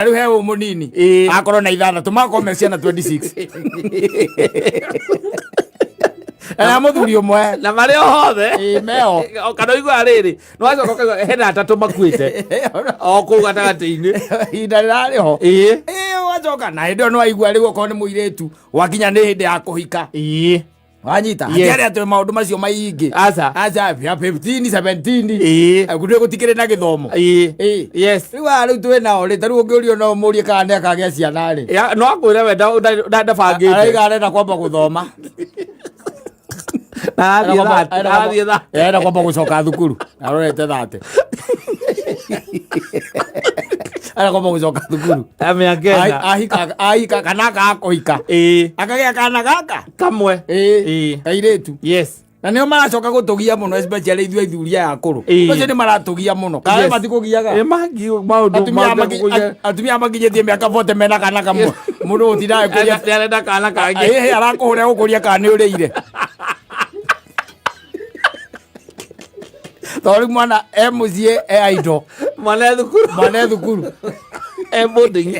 Riu he munini akorwo na ithana tumakome ciana 26 na muthuri umwe na mari hothe meo kana igua riri no acoka kaiga hena atatu makuite o ku gatagati-ini inda rari ho wacoka na hindi no aigua riu okorwo ni muiretu wakinya ni hindi ya kuhika wanyita atiari atu maundu macio maingi aca ya 15 17 kundu gutikire na githomo yes riu twinao ri tariu ungiurio no murie kana ni akagĩa ciana ri no akwire we ndabangite araiga arenda kwamba guthoma arenda kwamba gucoka thukuru arorete thate arenda kwamba gucoka thukuru ahika kana akakuhika akagĩa kana gaka kamwe kairitu yes na nio maracoka gutugia muno especially ithuĩ ithuria akũrũ acio nĩ maratugia muno kana matikugiaga atumia makinyĩtie mĩaka 40 mena kana kamwe mũndũ gũtindaga arenda kana kangĩ arakũhũrĩa gũkũria kana nĩ ũrĩire tondũ mwana mũciĩ indo mwana thukuru boarding